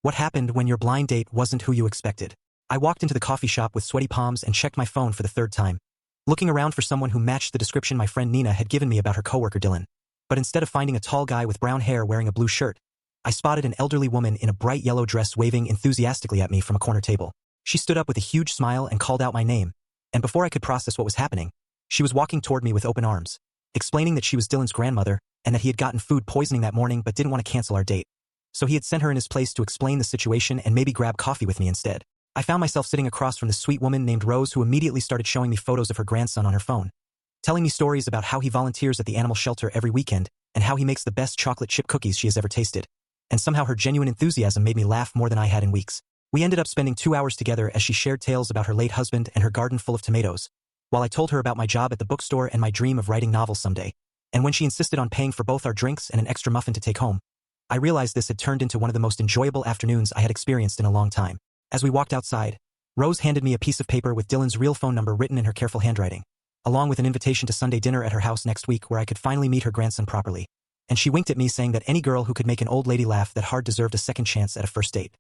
What happened when your blind date wasn't who you expected? I walked into the coffee shop with sweaty palms and checked my phone for the third time, looking around for someone who matched the description my friend Nina had given me about her coworker Dylan. But instead of finding a tall guy with brown hair wearing a blue shirt, I spotted an elderly woman in a bright yellow dress waving enthusiastically at me from a corner table. She stood up with a huge smile and called out my name, and before I could process what was happening, she was walking toward me with open arms, explaining that she was Dylan's grandmother and that he had gotten food poisoning that morning but didn't want to cancel our date. So he had sent her in his place to explain the situation and maybe grab coffee with me instead. I found myself sitting across from the sweet woman named Rose, who immediately started showing me photos of her grandson on her phone, telling me stories about how he volunteers at the animal shelter every weekend and how he makes the best chocolate chip cookies she has ever tasted. And somehow her genuine enthusiasm made me laugh more than I had in weeks. We ended up spending 2 hours together as she shared tales about her late husband and her garden full of tomatoes, while I told her about my job at the bookstore and my dream of writing novels someday. And when she insisted on paying for both our drinks and an extra muffin to take home, I realized this had turned into one of the most enjoyable afternoons I had experienced in a long time. As we walked outside, Rose handed me a piece of paper with Dylan's real phone number written in her careful handwriting, along with an invitation to Sunday dinner at her house next week where I could finally meet her grandson properly. And she winked at me saying that any girl who could make an old lady laugh that hard deserved a second chance at a first date.